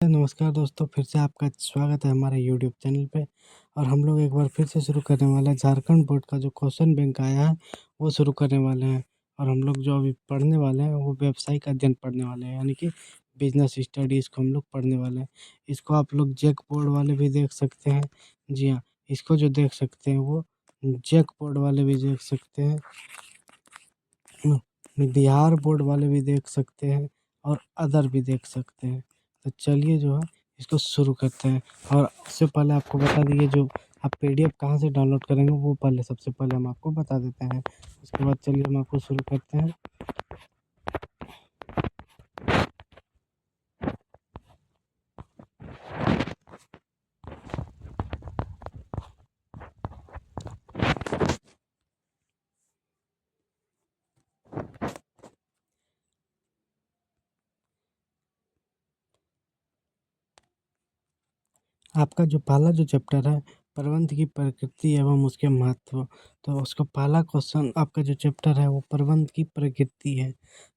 नमस्कार दोस्तों, फिर से आपका स्वागत है हमारे यूट्यूब चैनल पे। और हम लोग एक बार फिर से शुरू करने वाले हैं झारखंड बोर्ड का जो क्वेश्चन बैंक आया है वो शुरू करने वाले हैं। और हम लोग जो अभी पढ़ने वाले हैं वो व्यावसायिक अध्ययन पढ़ने वाले हैं, यानी कि बिजनेस स्टडीज़ को हम लोग पढ़ने वाले हैं। इसको आप लोग जैक बोर्ड वाले भी देख सकते हैं। जी हाँ, इसको जो देख सकते हैं वो जैक बोर्ड वाले भी देख सकते हैं, बिहार बोर्ड वाले भी देख सकते हैं और अदर भी देख सकते हैं। तो चलिए जो है इसको शुरू करते हैं। और उससे पहले आपको बता दिए जो आप पीडीएफ कहाँ से डाउनलोड करेंगे वो पहले सबसे पहले हम आपको बता देते हैं। उसके बाद चलिए हम आपको शुरू करते हैं। आपका जो पहला जो चैप्टर है प्रबंध की प्रकृति एवं उसके महत्व, तो उसका पहला क्वेश्चन आपका जो चैप्टर है वो प्रबंध की प्रकृति है।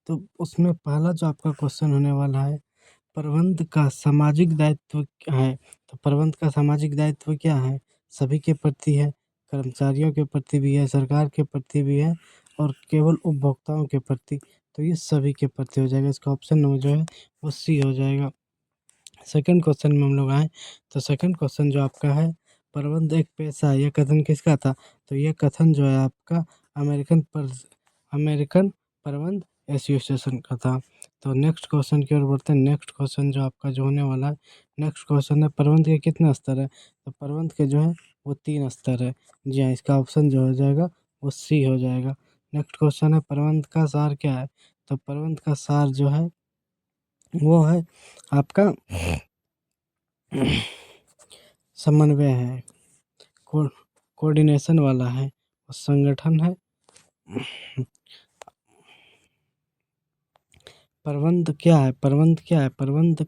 तो उसमें पहला जो आपका क्वेश्चन होने वाला है, प्रबंध का सामाजिक दायित्व क्या है। तो प्रबंध का सामाजिक दायित्व क्या है? सभी के प्रति है, कर्मचारियों के प्रति भी है, सरकार के प्रति भी है और केवल उपभोक्ताओं के प्रति। तो ये सभी के प्रति हो जाएगा। इसका ऑप्शन नंबर जो है वो सी हो जाएगा। सेकंड क्वेश्चन में हम लोग आए तो सेकंड क्वेश्चन जो आपका है, प्रबंध एक पेशा है, यह कथन किसका था? तो यह कथन जो है आपका अमेरिकन प्रबंध एसोसिएशन का था। तो नेक्स्ट क्वेश्चन की ओर बढ़ते हैं। नेक्स्ट क्वेश्चन जो आपका जो होने वाला है, नेक्स्ट क्वेश्चन है प्रबंध के कितने स्तर है? तो प्रबंध के जो है वो 3 स्तर है। जी हाँ, इसका ऑप्शन जो हो जाएगा वो सी हो जाएगा। नेक्स्ट क्वेश्चन है प्रबंध का सार क्या है? तो प्रबंध का सार जो है वो है आपका समन्वय है, को कोऑर्डिनेशन वाला है और संगठन है। प्रबंध क्या है? प्रबंध क्या है? प्रबंध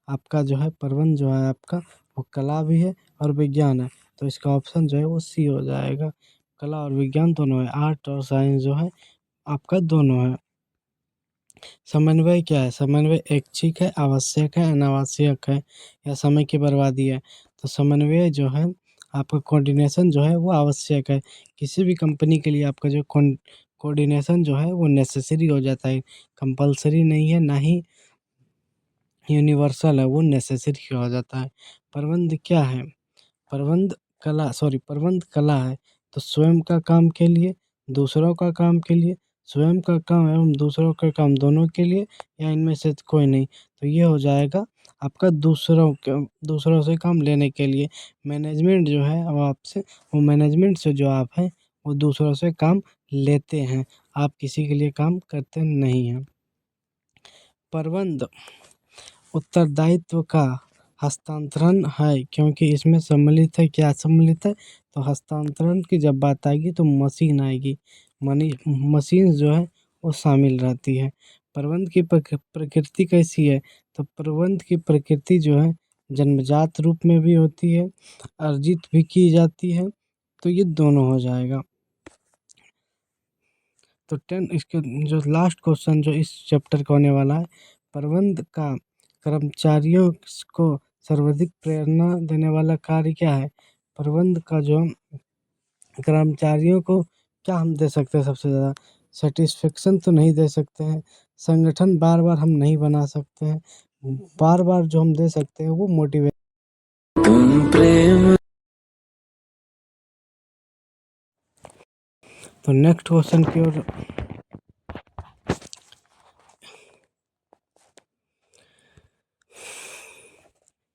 आपका जो है प्रबंध जो है आपका वो कला भी है और विज्ञान है। तो इसका ऑप्शन जो है वो सी हो जाएगा। कला और विज्ञान दोनों है, आर्ट और साइंस जो है आपका दोनों है। समन्वय क्या है? समन्वय ऐच्छिक है, आवश्यक है, अनावश्यक है या समय की बर्बादी है? तो समन्वय जो है आपका कोऑर्डिनेशन जो है वो आवश्यक है। किसी भी कंपनी के लिए आपका जो कोऑर्डिनेशन जो है वो नेसेसरी हो जाता है, कंपल्सरी नहीं है, ना ही यूनिवर्सल है, वो नेसेसरी हो जाता है। प्रबंध क्या है? प्रबंध कला है। तो स्वयं का काम के लिए, दूसरों का काम के लिए, स्वयं का काम एवं दूसरों का काम दोनों के लिए या इनमें से कोई नहीं। तो ये हो जाएगा आपका दूसरों से काम लेने के लिए। मैनेजमेंट जो है वो मैनेजमेंट से जो आप हैं वो दूसरों से काम लेते हैं, आप किसी के लिए काम करते नहीं हैं। प्रबंध उत्तरदायित्व का हस्तांतरण है, क्योंकि इसमें सम्मिलित है। क्या सम्मिलित है? तो हस्तांतरण की जब बात आएगी तो मशीन आएगी, मशीन जो है वो शामिल रहती है। प्रबंध की प्रकृति कैसी है? तो प्रबंध की प्रकृति जो है जन्मजात रूप में भी होती है, अर्जित भी की जाती है। तो ये दोनों हो जाएगा। तो इसके जो लास्ट क्वेश्चन जो इस चैप्टर का होने वाला है, प्रबंध का कर्मचारियों को सर्वाधिक प्रेरणा देने वाला कार्य क्या है? प्रबंध का जो कर्मचारियों को क्या हम दे सकते हैं सबसे ज़्यादा? सेटिस्फेक्शन तो नहीं दे सकते हैं, संगठन बार बार हम नहीं बना सकते हैं, बार बार जो हम दे सकते हैं वो मोटिवेट। तो नेक्स्ट क्वेश्चन की ओर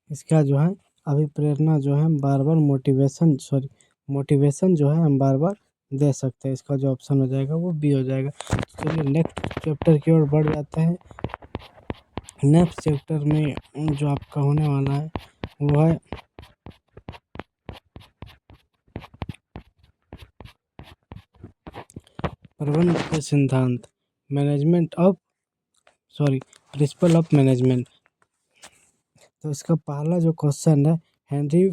इसका जो है अभिप्रेरणा जो है हम बार बार मोटिवेशन जो है हम बार बार दे सकते हैं। इसका जो ऑप्शन हो जाएगा वो बी हो जाएगा। चलिए नेक्स्ट चैप्टर की ओर बढ़ जाते हैं। नेक्स्ट चैप्टर में जो आपका होने वाला है वो है प्रबंध के सिद्धांत, प्रिंसिपल ऑफ मैनेजमेंट। तो इसका पहला जो क्वेश्चन है, हेनरी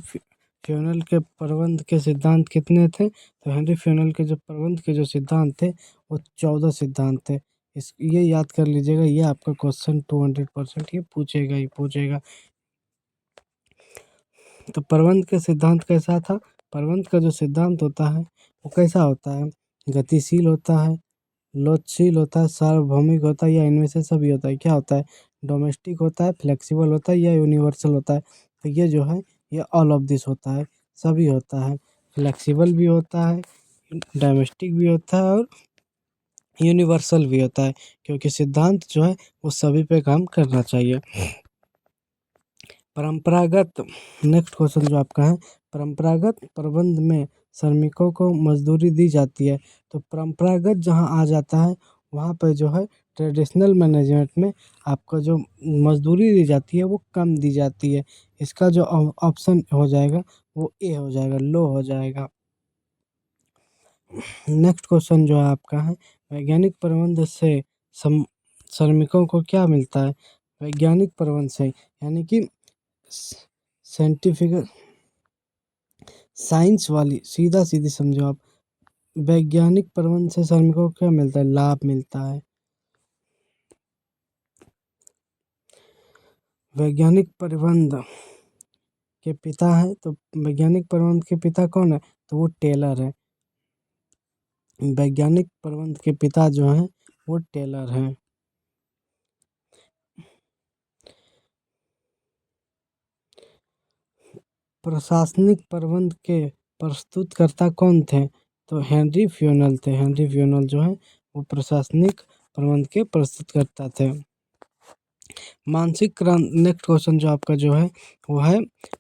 फ्यूनल के प्रबंध के सिद्धांत कितने थे? तो हेनरी फ्यूनल के जो प्रबंध के जो सिद्धांत थे वो 14 सिद्धांत थे। ये याद कर लीजिएगा, ये आपका क्वेश्चन 200% ये पूछेगा ही पूछेगा। तो प्रबंध के सिद्धांत कैसा था? प्रबंध का जो सिद्धांत होता है वो कैसा होता है? गतिशील होता है, लोचशील होता है, सार्वभौमिक होता है, या इनमें से सभी होता है? क्या होता है? डोमेस्टिक होता है, फ्लेक्सिबल होता है, या यूनिवर्सल होता है? तो ये जो है ये ऑल ऑफ दिस होता है, सभी होता है। फ्लेक्सिबल भी होता है, डोमेस्टिक भी होता है और यूनिवर्सल भी होता है, क्योंकि सिद्धांत जो है वो सभी पे काम करना चाहिए। परंपरागत नेक्स्ट क्वेश्चन जो आपका है, परंपरागत प्रबंध में श्रमिकों को मजदूरी दी जाती है। तो परंपरागत जहाँ आ जाता है वहाँ पर जो है ट्रेडिशनल मैनेजमेंट में आपको जो मजदूरी दी जाती है वो कम दी जाती है। इसका जो ऑप्शन हो जाएगा वो ए हो जाएगा, लो हो जाएगा। नेक्स्ट क्वेश्चन जो है आपका है, वैज्ञानिक प्रबंध से श्रमिकों को क्या मिलता है? वैज्ञानिक प्रबंध से यानी कि साइंटिफिक साइंस वाली सीधा सीधी समझो आप। वैज्ञानिक प्रबंध से श्रमिकों को क्या मिलता है? लाभ मिलता है। वैज्ञानिक प्रबंध के पिता है, तो वैज्ञानिक प्रबंध के पिता कौन है? तो वो टेलर है। वैज्ञानिक प्रबंध के पिता जो हैं वो टेलर हैं। प्रशासनिक प्रबंध के प्रस्तुतकर्ता कौन थे? तो हेनरी फ्यूनल थे। हेनरी फ्यूनल जो है वो प्रशासनिक प्रबंध के प्रस्तुतकर्ता थे। मानसिक क्रांति नेक्स्ट क्वेश्चन जो आपका जो है वो है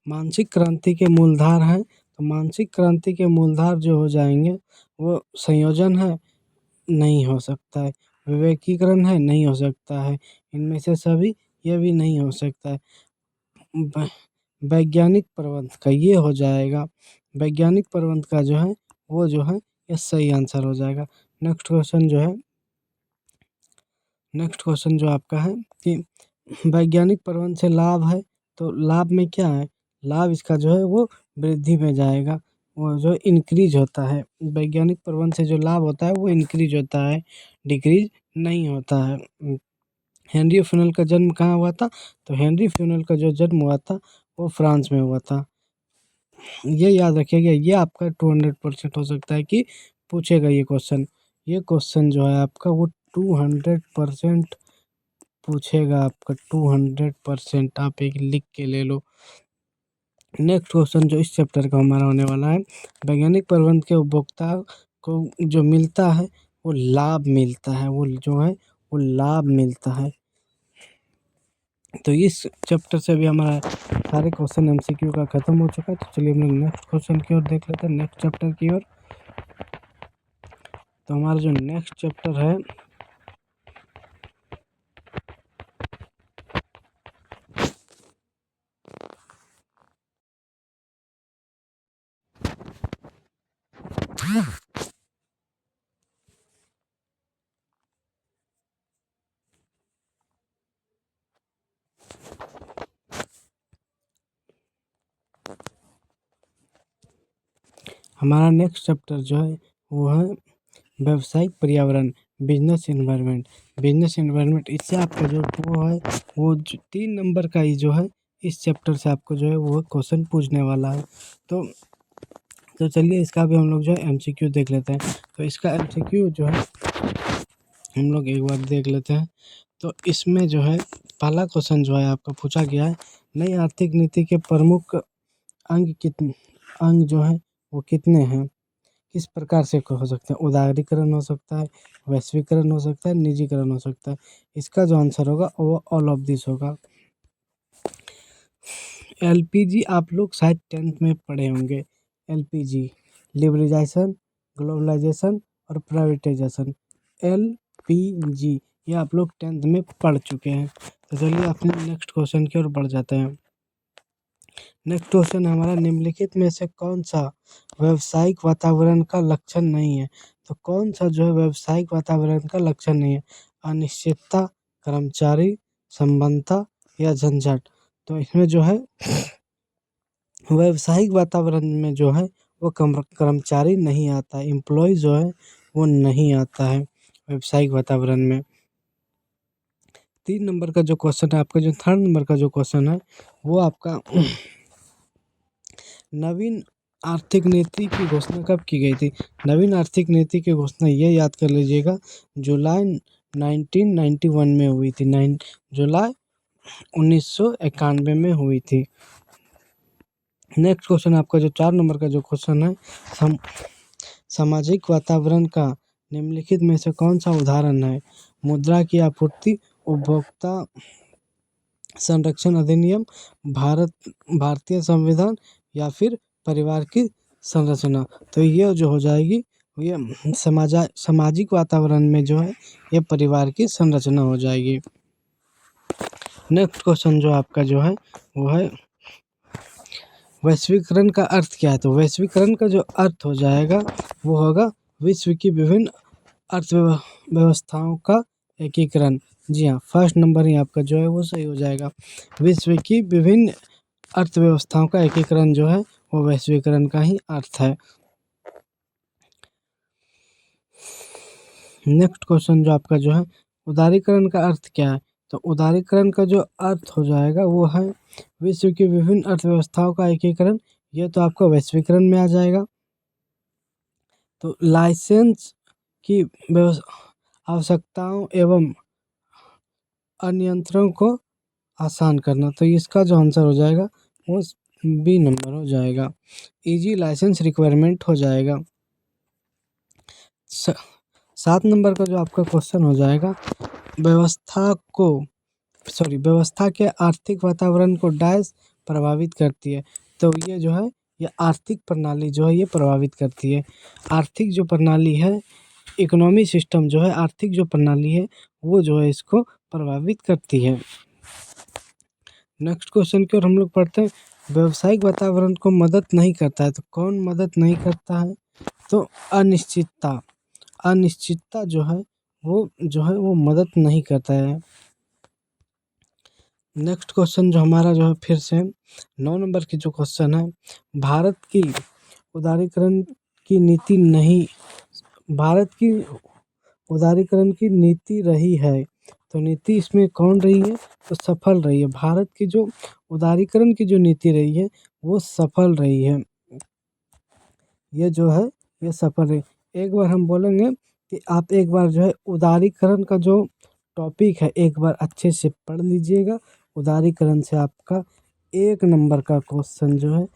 मानसिक क्रांति के मूलधार हैं। तो मानसिक क्रांति के मूलधार जो हो जाएंगे वो संयोजन है, नहीं हो सकता है। विवेकीकरण है, नहीं हो सकता है। इनमें से सभी, ये भी नहीं हो सकता है। वैज्ञानिक प्रबंध का ये हो जाएगा। वैज्ञानिक प्रबंध का जो है वो जो है ये सही आंसर हो जाएगा। नेक्स्ट क्वेश्चन जो है, नेक्स्ट क्वेश्चन जो आपका है कि वैज्ञानिक प्रबंध से लाभ है, तो लाभ में क्या है? लाभ इसका जो है वो वृद्धि में जाएगा, वो जो इंक्रीज होता है। वैज्ञानिक प्रबंध से जो लाभ होता है वो इंक्रीज होता है, डिक्रीज नहीं होता है। हेनरी फ्यूनल का जन्म कहाँ हुआ था? तो हेनरी फ्यूनल का जो जन्म हुआ था वो फ्रांस में हुआ था। ये याद रखिएगा, ये आपका 200% हो सकता है कि पूछेगा ये क्वेश्चन। ये क्वेश्चन जो है आपका वो 200% पूछेगा आपका, 200%। आप एक लिख के ले लो। नेक्स्ट क्वेश्चन जो इस चैप्टर का हमारा होने वाला है, वैज्ञानिक प्रबंध के उपभोक्ता को जो मिलता है वो लाभ मिलता है, वो जो है वो लाभ मिलता है। तो इस चैप्टर से भी हमारा सारे क्वेश्चन एमसीक्यू का खत्म हो चुका है। तो चलिए हम लोग नेक्स्ट क्वेश्चन की ओर देख लेते हैं, नेक्स्ट चैप्टर की ओर। तो हमारा जो नेक्स्ट चैप्टर है हमारा नेक्स्ट चैप्टर जो है वो है व्यावसायिक पर्यावरण, बिजनेस इन्वायरमेंट। बिजनेस इन्वायरमेंट इससे आपका जो वो है वो 3 नंबर का ही जो है इस चैप्टर से आपको जो है वो क्वेश्चन पूछने वाला है। तो चलिए इसका भी हम लोग जो है एमसीक्यू देख लेते हैं। तो इसका एमसीक्यू जो है हम लोग एक बार देख लेते हैं। तो इसमें जो है पहला क्वेश्चन जो है आपका पूछा गया है, नई आर्थिक नीति के प्रमुख अंग जो है वो कितने हैं? किस प्रकार से हो सकते हैं? उदारीकरण हो सकता है, वैश्वीकरण हो सकता है, निजीकरण हो सकता है। इसका जो आंसर होगा वो ऑल ऑफ दिस होगा। एलपीजी आप लोग शायद 10th में पढ़े होंगे। एलपीजी लिबरलाइजेशन, ग्लोबलाइजेशन और प्राइवेटाइजेशन। एलपीजी ये आप लोग 10th में पढ़ चुके हैं। तो चलिए अपने नेक्स्ट क्वेश्चन की ओर बढ़ जाते हैं। नेक्स्ट क्वेश्चन हमारा, निम्नलिखित में से कौन सा व्यावसायिक वातावरण का लक्षण नहीं है? तो कौन सा जो है व्यावसायिक वातावरण का लक्षण नहीं है? अनिश्चितता, कर्मचारी संबंधता या झंझट। तो इसमें जो है व्यावसायिक वातावरण में जो है वो कर्मचारी नहीं आता है, एम्प्लॉय जो है वो नहीं आता है व्यावसायिक वातावरण में। 3 नंबर का जो क्वेश्चन है आपका, जो 3rd नंबर का जो क्वेश्चन है वो आपका नवीन आर्थिक नीति की घोषणा कब की गई थी? नवीन आर्थिक नीति की घोषणा ये याद कर लीजिएगा, जुलाई 1991 में हुई थी। जुलाई 1991 में हुई थी। नेक्स्ट क्वेश्चन आपका जो 4 नंबर का जो क्वेश्चन है, सामाजिक वातावरण का निम्नलिखित में से कौन सा उदाहरण है? मुद्रा की आपूर्ति, उपभोक्ता संरक्षण अधिनियम, भारतीय संविधान या फिर परिवार की संरचना। तो ये जो हो जाएगी, ये सामाजिक वातावरण में जो है ये परिवार की संरचना हो जाएगी। नेक्स्ट क्वेश्चन जो आपका जो है वो है, वैश्वीकरण का अर्थ क्या है? तो वैश्वीकरण का जो अर्थ हो जाएगा वो होगा विश्व की विभिन्न अर्थव्यवस्थाओं का एकीकरण। जी हाँ, फर्स्ट नंबर ही आपका जो है वो सही हो जाएगा। विश्व की विभिन्न अर्थव्यवस्थाओं का एकीकरण जो है वो वैश्वीकरण का ही अर्थ है। नेक्स्ट क्वेश्चन जो आपका जो है, उदारीकरण का अर्थ क्या है? तो उदारीकरण का जो अर्थ हो जाएगा वो है विश्व की विभिन्न अर्थव्यवस्थाओं का एकीकरण। ये तो आपका वैश्वीकरण में आ जाएगा। तो लाइसेंस की आवश्यकताओं एवं अनियंत्रण को आसान करना। तो इसका जो आंसर हो जाएगा वो बी नंबर हो जाएगा, इजी लाइसेंस रिक्वायरमेंट हो जाएगा। 7 नंबर का जो आपका क्वेश्चन हो जाएगा, व्यवस्था के आर्थिक वातावरण को डैश प्रभावित करती है। तो ये जो है ये आर्थिक प्रणाली जो है ये प्रभावित करती है। आर्थिक जो प्रणाली है, इकोनॉमी सिस्टम जो है, आर्थिक जो प्रणाली है वो जो है इसको प्रभावित करती है। नेक्स्ट क्वेश्चन की ओर हम लोग पढ़ते हैं, व्यावसायिक वातावरण को मदद नहीं करता है। तो कौन मदद नहीं करता है? तो अनिश्चितता जो है वो मदद नहीं करता है। नेक्स्ट क्वेश्चन जो हमारा जो है फिर से 9 नंबर की जो क्वेश्चन है, भारत की उदारीकरण की नीति नहीं, भारत की उदारीकरण की नीति रही है। तो नीति इसमें कौन रही है? तो सफल रही है। भारत की जो उदारीकरण की जो नीति रही है वो सफल रही है। ये जो है ये सफल रही। एक बार हम बोलेंगे कि आप एक बार जो है उदारीकरण का जो टॉपिक है एक बार अच्छे से पढ़ लीजिएगा। उदारीकरण से आपका 1 नंबर का क्वेश्चन जो है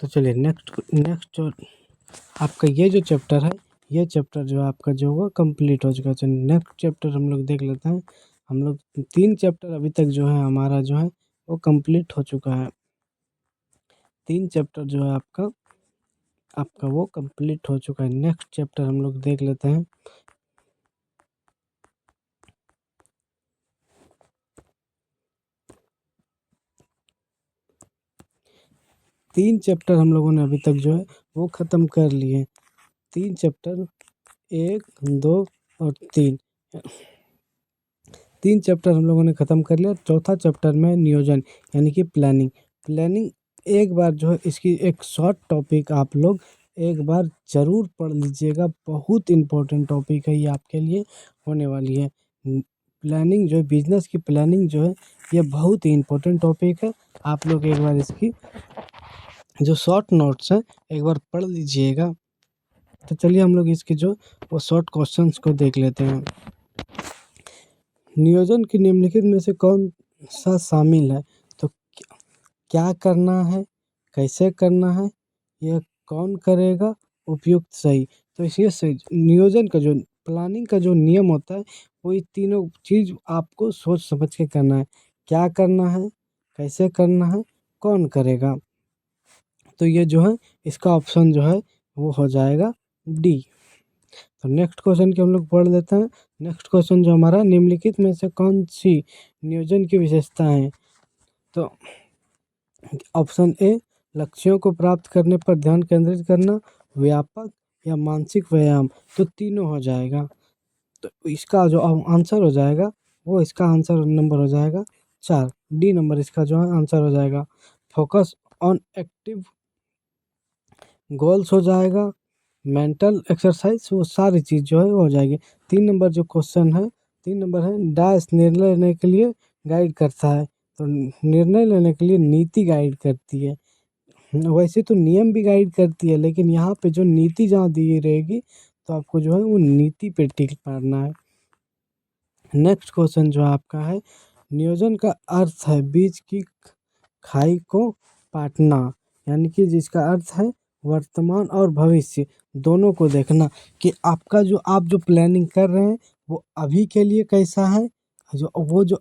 तो चलिए नेक्स्ट जो आपका ये जो चैप्टर है, ये चैप्टर जो है आपका जो वो कंप्लीट हो चुका है। चलिए नेक्स्ट चैप्टर हम लोग देख लेते हैं। हम लोग 3 चैप्टर अभी तक जो है हमारा जो है वो कंप्लीट हो चुका है। 3 चैप्टर जो है आपका वो कंप्लीट हो चुका है। नेक्स्ट चैप्टर हम लोग देख लेते हैं। 3 चैप्टर हम लोगों ने अभी तक जो है वो ख़त्म कर लिए। 3 चैप्टर 1, 2 और 3 चैप्टर हम लोगों ने ख़त्म कर लिया। चौथा चैप्टर में नियोजन यानी कि प्लानिंग एक बार जो है इसकी एक शॉर्ट टॉपिक आप लोग एक बार ज़रूर पढ़ लीजिएगा। बहुत इम्पोर्टेंट टॉपिक है ये आपके लिए होने वाली है। प्लानिंग जो है, बिजनेस की प्लानिंग जो है ये बहुत ही इम्पोर्टेंट टॉपिक है। आप लोग एक बार इसकी जो शॉर्ट नोट्स हैं एक बार पढ़ लीजिएगा। तो चलिए हम लोग इसके जो वो शॉर्ट क्वेश्चंस को देख लेते हैं। नियोजन की निम्नलिखित में से कौन सा शामिल है? तो क्या करना है, कैसे करना है, यह कौन करेगा, उपयुक्त सही। तो इसलिए से नियोजन का जो प्लानिंग का जो नियम होता है वो ये तीनों चीज़ आपको सोच समझ के करना है। क्या करना है, कैसे करना है, कौन करेगा। तो ये जो है इसका ऑप्शन जो है वो हो जाएगा डी। तो नेक्स्ट क्वेश्चन की हम लोग पढ़ लेते हैं। नेक्स्ट क्वेश्चन जो हमारा, निम्नलिखित में से कौन सी नियोजन की विशेषताएं हैं? तो ऑप्शन ए, लक्ष्यों को प्राप्त करने पर ध्यान केंद्रित करना, व्यापक या मानसिक व्यायाम। तो तीनों हो जाएगा। तो इसका जो आंसर हो जाएगा वो, इसका आंसर नंबर हो जाएगा 4, डी नंबर इसका जो है आंसर हो जाएगा। फोकस ऑन एक्टिव गोल्स हो जाएगा, मेंटल एक्सरसाइज, वो सारी चीज़ जो है वो हो जाएगी। 3 नंबर जो क्वेश्चन है, 3 नंबर है, डैश निर्णय लेने के लिए गाइड करता है। तो निर्णय लेने के लिए नीति गाइड करती है। वैसे तो नियम भी गाइड करती है, लेकिन यहाँ पे जो नीति जहाँ दी रहेगी तो आपको जो है वो नीति पे टिक मारना है। नेक्स्ट क्वेश्चन जो आपका है, नियोजन का अर्थ है बीच की खाई को पाटना, यानी कि जिसका अर्थ है वर्तमान और भविष्य दोनों को देखना, कि आपका जो आप जो प्लानिंग कर रहे हैं वो अभी के लिए कैसा है, जो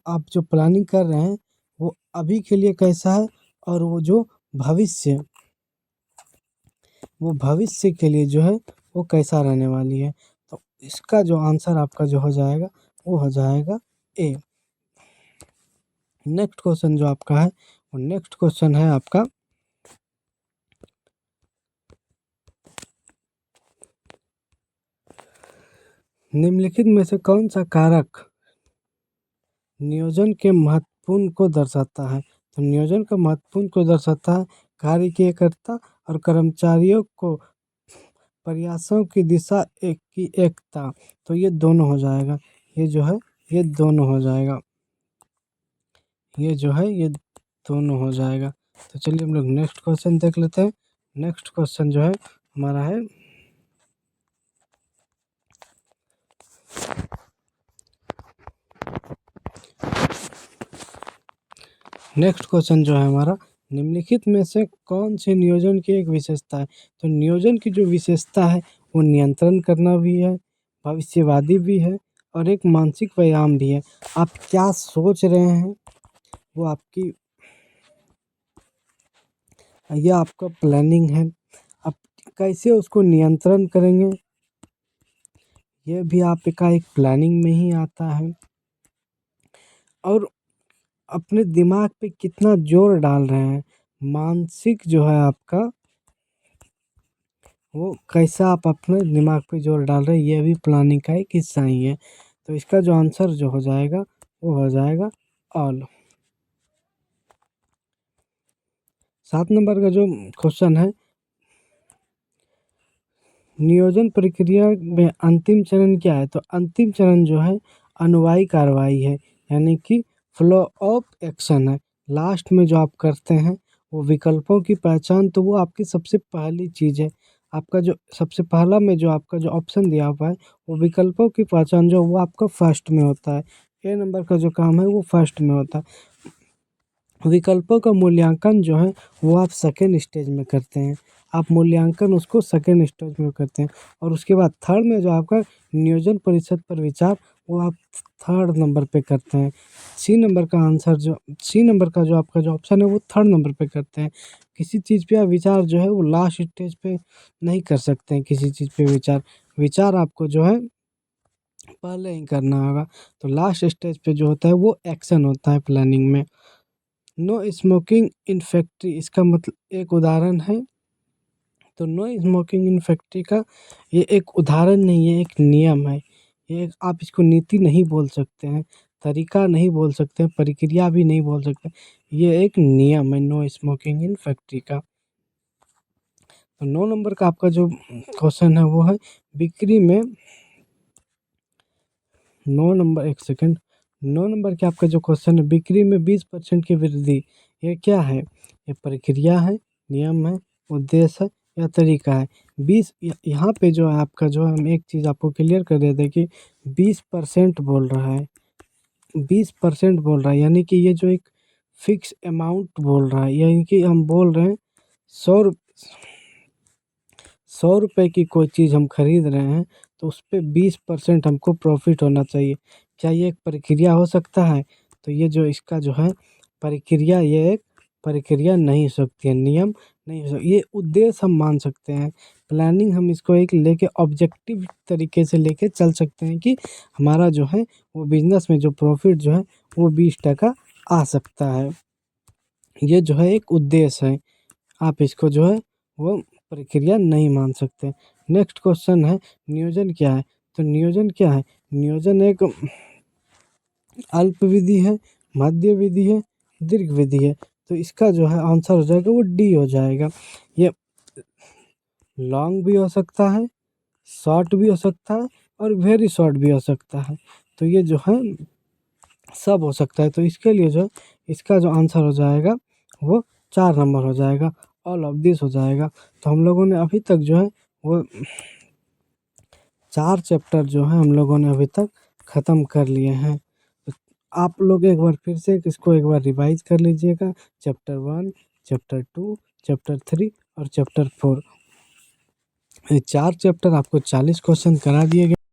आप जो प्लानिंग कर रहे हैं वो अभी के लिए कैसा है, और वो भविष्य के लिए जो है वो कैसा रहने वाली है। तो इसका जो आंसर आपका जो हो जाएगा वो हो जाएगा ए। नेक्स्ट क्वेश्चन जो आपका है, वो नेक्स्ट क्वेश्चन है आपका, निम्नलिखित में से कौन सा कारक नियोजन के महत्वपूर्ण को दर्शाता है? तो नियोजन का महत्वपूर्ण को दर्शाता है कार्य की एकता और कर्मचारियों को प्रयासों की दिशा की एकता। तो ये दोनों हो जाएगा, ये जो है ये दोनों हो जाएगा, ये जो है ये दोनों हो जाएगा। तो चलिए हम लोग नेक्स्ट क्वेश्चन देख लेते हैं। नेक्स्ट क्वेश्चन जो है हमारा है, नेक्स्ट क्वेश्चन जो है हमारा, निम्नलिखित में से कौन से नियोजन की एक विशेषता है? तो नियोजन की जो विशेषता है वो नियंत्रण करना भी है, भविष्यवादी भी है, और एक मानसिक व्यायाम भी है। आप क्या सोच रहे हैं वो आपकी, यह आपका प्लानिंग है। आप कैसे उसको नियंत्रण करेंगे ये भी आपका एक प्लानिंग में ही आता है। और अपने दिमाग पे कितना जोर डाल रहे हैं, मानसिक जो है आपका, वो कैसा आप अपने दिमाग पे जोर डाल रहे हैं, ये भी प्लानिंग का एक हिस्सा ही है। तो इसका जो आंसर जो हो जाएगा वो हो जाएगा ऑल। 7 नंबर का जो क्वेश्चन है, नियोजन प्रक्रिया में अंतिम चरण क्या है? तो अंतिम चरण जो है अनुवायी कार्रवाई है, यानी कि फ्लो ऑफ एक्शन है। लास्ट में जो आप करते हैं वो विकल्पों की पहचान, तो वो आपकी सबसे पहली चीज़ है। आपका जो सबसे पहला में जो आपका जो ऑप्शन दिया हुआ है वो विकल्पों की पहचान जो वो आपका फर्स्ट में होता है। ए नंबर का जो काम है वो फर्स्ट में होता है। विकल्पों का मूल्यांकन जो है वो आप सेकेंड स्टेज में करते हैं, आप मूल्यांकन उसको सेकेंड स्टेज में करते हैं। और उसके बाद थर्ड में जो आपका नियोजन परिषद पर विचार, वो आप थर्ड नंबर पे करते हैं। सी नंबर का जो आपका जो ऑप्शन है वो थर्ड नंबर पे करते हैं। किसी चीज़ पे आप विचार जो है वो लास्ट स्टेज पे नहीं कर सकते हैं। किसी चीज़ पे विचार आपको जो है पहले ही करना होगा। तो लास्ट स्टेज पे जो होता है वो एक्शन होता है प्लानिंग में। नो स्मोकिंग इन फैक्ट्री, इसका मतलब एक उदाहरण है। तो नो स्मोकिंग इन फैक्ट्री का ये एक उदाहरण नहीं है, एक नियम है। ये आप इसको नीति नहीं बोल सकते हैं, तरीका नहीं बोल सकते हैं, प्रक्रिया भी नहीं बोल सकते। ये एक नियम है नो स्मोकिंग इन फैक्ट्री का। तो 9 नंबर का आपका जो क्वेश्चन है वो है, बिक्री में 9 नंबर, एक सेकंड, 9 नंबर के आपका जो क्वेश्चन है, बिक्री में 20% की वृद्धि, ये क्या है? ये प्रक्रिया है, नियम है, उद्देश्य है या तरीका है? 20, यहाँ पे जो है आपका जो है, हम एक चीज़ आपको क्लियर कर देते हैं कि 20% बोल रहा है, 20% बोल रहा है, यानी कि ये जो एक फिक्स अमाउंट बोल रहा है, यानी कि हम बोल रहे हैं 100 रुपये की कोई चीज़ हम खरीद रहे हैं तो उस पे 20% हमको प्रॉफिट होना चाहिए। क्या ये एक प्रक्रिया हो सकता है? तो ये जो इसका जो है प्रक्रिया, ये एक प्रक्रिया नहीं हो सकती है, नियम नहीं हो सकती, ये उद्देश्य हम मान सकते हैं। प्लानिंग हम इसको एक लेके ऑब्जेक्टिव तरीके से लेके चल सकते हैं कि हमारा जो है वो बिजनेस में जो प्रॉफिट जो है वो 20% आ सकता है। ये जो है एक उद्देश्य है, आप इसको जो है वो प्रक्रिया नहीं मान सकते। नेक्स्ट क्वेश्चन है नियोजन क्या है? तो नियोजन क्या है? नियोजन एक अल्प विधि है, मध्य विधि है, दीर्घ विधि है। तो इसका जो है आंसर हो जाएगा वो डी हो जाएगा। ये लॉन्ग भी हो सकता है, शॉर्ट भी हो सकता है और वेरी शॉर्ट भी हो सकता है। तो ये जो है सब हो सकता है। तो इसके लिए जो है इसका जो आंसर हो जाएगा वो 4 नंबर हो जाएगा, ऑल ऑफ दिस हो जाएगा। तो हम लोगों ने अभी तक जो है वो 4 चैप्टर जो है हम लोगों ने अभी तक ख़त्म कर लिए हैं। तो आप लोग एक बार फिर से इसको एक बार रिवाइज कर लीजिएगा। चैप्टर 1, चैप्टर 2, चैप्टर 3 और चैप्टर 4, ये 4 चैप्टर आपको 40 क्वेश्चन करा दिए गए।